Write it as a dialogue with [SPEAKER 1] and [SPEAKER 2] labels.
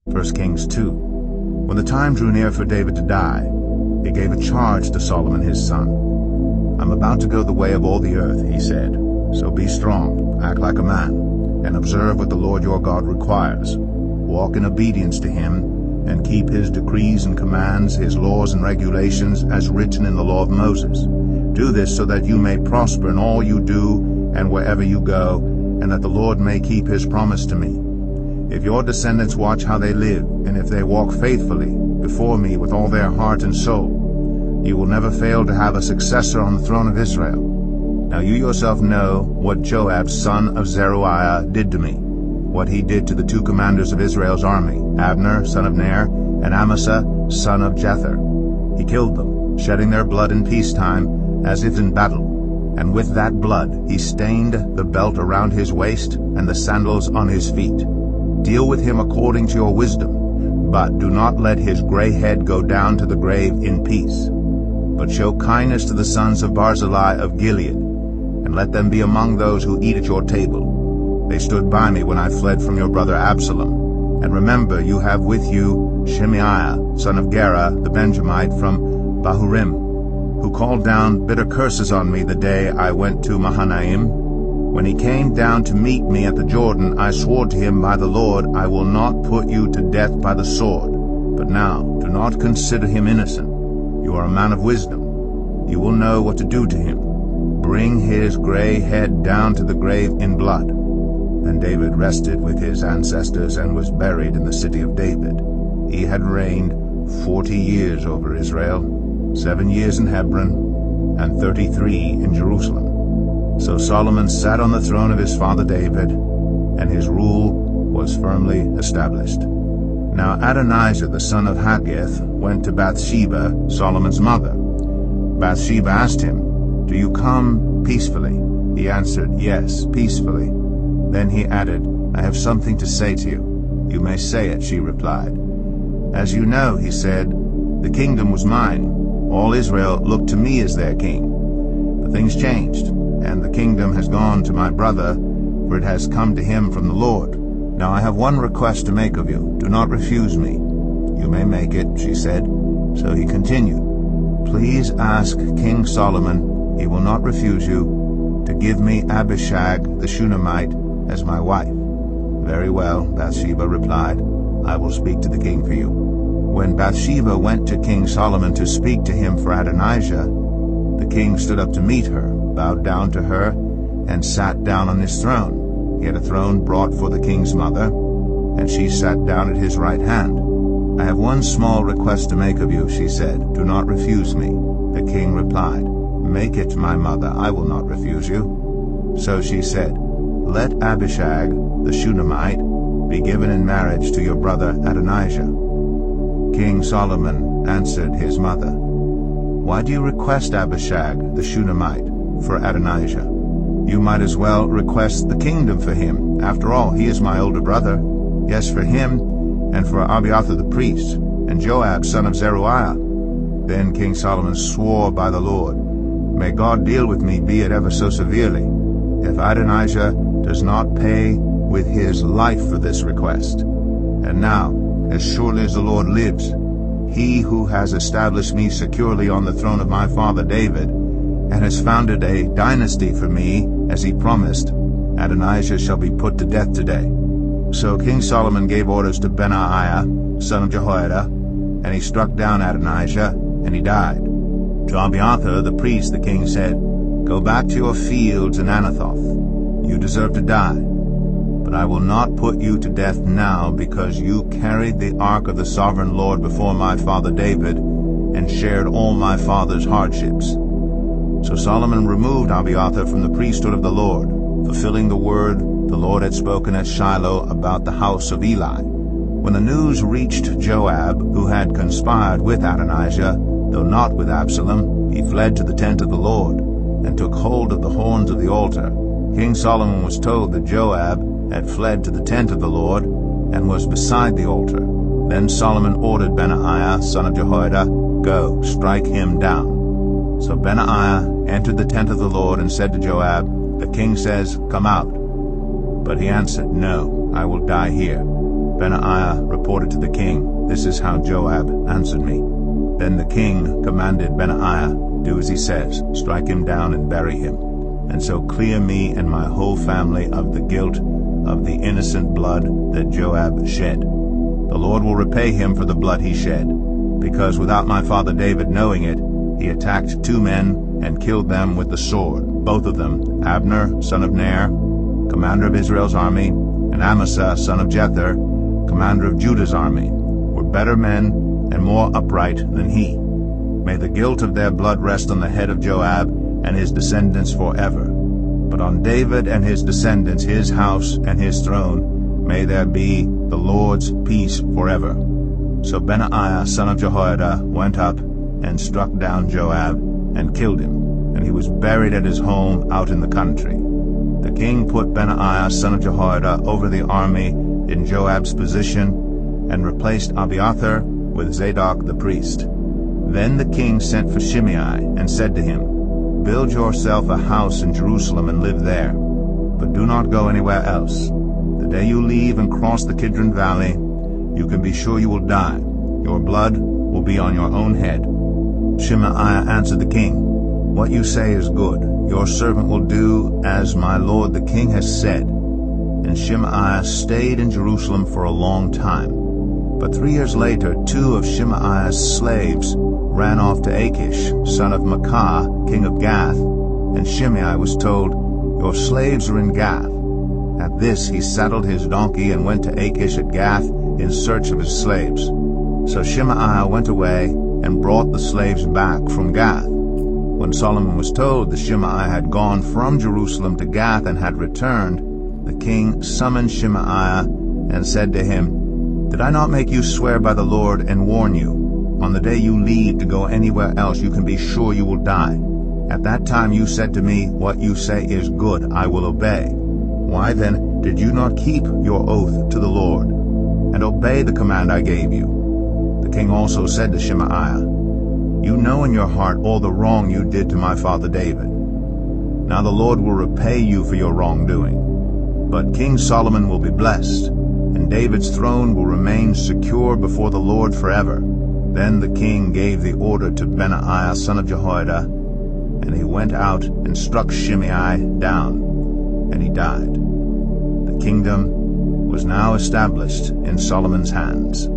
[SPEAKER 1] 1 Kings 2. When the time drew near for David to die, he gave a charge to Solomon his son. "I'm about to go the way of all the earth," he said. "So be strong, act like a man, and observe what the Lord your God requires. Walk in obedience to him, and keep his decrees and commands, his laws and regulations, as written in the law of Moses. Do this so that you may prosper in all you do and wherever you go, and that the Lord may keep his promise to me. If your descendants watch how they live, and if they walk faithfully before me with all their heart and soul, you will never fail to have a successor on the throne of Israel. Now you yourself know what Joab son of Zeruiah did to me, what he did to the two commanders of Israel's army, Abner son of Ner, and Amasa son of Jether. He killed them, shedding their blood in peacetime, as if in battle. And with that blood he stained the belt around his waist and the sandals on his feet. Deal with him according to your wisdom, but do not let his gray head go down to the grave in peace. But show kindness to the sons of Barzillai of Gilead, and let them be among those who eat at your table. They stood by me when I fled from your brother Absalom. And remember, you have with you Shemaiah, son of Gera, the Benjamite from Bahurim, who called down bitter curses on me the day I went to Mahanaim. When he came down to meet me at the Jordan, I swore to him by the Lord, I will not put you to death by the sword. But now, do not consider him innocent. You are a man of wisdom. You will know what to do to him. Bring his gray head down to the grave in blood." Then David rested with his ancestors and was buried in the city of David. He had reigned 40 years over Israel, 7 years in Hebron, and 33 in Jerusalem. So Solomon sat on the throne of his father David, and his rule was firmly established. Now Adonijah the son of Haggith went to Bathsheba, Solomon's mother. Bathsheba asked him, "Do you come peacefully?" He answered, "Yes, peacefully." Then he added, "I have something to say to you." "You may say it," she replied. "As you know," he said, "the kingdom was mine. All Israel looked to me as their king. But things changed, and the kingdom has gone to my brother, for it has come to him from the Lord. Now I have one request to make of you. Do not refuse me." "You may make it," she said. So he continued, "Please ask King Solomon, he will not refuse you, to give me Abishag the Shunammite as my wife." "Very well," Bathsheba replied. "I will speak to the king for you." When Bathsheba went to King Solomon to speak to him for Adonijah, the king stood up to meet her, bowed down to her, and sat down on his throne. He had a throne brought for the king's mother, and she sat down at his right hand. "I have one small request to make of you," she said. "Do not refuse me." The king replied, "Make it, my mother, I will not refuse you." So she said, "Let Abishag the Shunammite be given in marriage to your brother Adonijah." King Solomon answered his mother, "Why do you request Abishag the Shunammite for Adonijah? You might as well request the kingdom for him. After all, he is my older brother. Yes, for him, and for Abiathar the priest, and Joab son of Zeruiah." Then King Solomon swore by the Lord, "May God deal with me, be it ever so severely, if Adonijah does not pay with his life for this request. And now, as surely as the Lord lives, he who has established me securely on the throne of my father David, and has founded a dynasty for me, as he promised, Adonijah shall be put to death today." So King Solomon gave orders to Benaiah, son of Jehoiada, and he struck down Adonijah, and he died. To Abiathar the priest the king said, "Go back to your fields in Anathoth. You deserve to die. But I will not put you to death now, because you carried the ark of the sovereign Lord before my father David, and shared all my father's hardships." So Solomon removed Abiathar from the priesthood of the Lord, fulfilling the word the Lord had spoken at Shiloh about the house of Eli. When the news reached Joab, who had conspired with Adonijah, though not with Absalom, he fled to the tent of the Lord, and took hold of the horns of the altar. King Solomon was told that Joab had fled to the tent of the Lord, and was beside the altar. Then Solomon ordered Benaiah, son of Jehoiada, "Go, strike him down." So Benaiah entered the tent of the Lord and said to Joab, "The king says, 'Come out.' But he answered, 'No, I will die here.' Benaiah reported to the king, "This is how Joab answered me." Then the king commanded Benaiah, "Do as he says, strike him down and bury him, and so clear me and my whole family of the guilt of the innocent blood that Joab shed. The Lord will repay him for the blood he shed, because without my father David knowing it, he attacked 2 men and killed them with the sword, both of them, Abner, son of Ner, commander of Israel's army, and Amasa, son of Jether, commander of Judah's army, were better men and more upright than he. May the guilt of their blood rest on the head of Joab and his descendants forever. But on David and his descendants, his house and his throne, may there be the Lord's peace forever." So Benaiah, son of Jehoiada, went up and struck down Joab and killed him, and he was buried at his home out in the country. The king put Benaiah, son of Jehoiada, over the army in Joab's position, and replaced Abiathar with Zadok the priest. Then the king sent for Shimei and said to him, "Build yourself a house in Jerusalem and live there, but do not go anywhere else. The day you leave and cross the Kidron Valley, you can be sure you will die. Your blood will be on your own head." Shimei answered the king, "What you say is good. Your servant will do as my lord the king has said." And Shimei stayed in Jerusalem for a long time. But 3 years later, 2 of Shimei's slaves ran off to Achish, son of Maacah, king of Gath, and Shimei was told, "Your slaves are in Gath." At this he saddled his donkey and went to Achish at Gath in search of his slaves. So Shimei went away and brought the slaves back from Gath. When Solomon was told that Shimei had gone from Jerusalem to Gath and had returned, the king summoned Shimei and said to him, "Did I not make you swear by the Lord and warn you? On the day you leave to go anywhere else, you can be sure you will die. At that time you said to me, 'What you say is good, I will obey.' Why then did you not keep your oath to the Lord and obey the command I gave you?" The king also said to Shimei, "You know in your heart all the wrong you did to my father David. Now the Lord will repay you for your wrongdoing. But King Solomon will be blessed, and David's throne will remain secure before the Lord forever." Then the king gave the order to Benaiah, son of Jehoiada, and he went out and struck Shimei down, and he died. The kingdom was now established in Solomon's hands.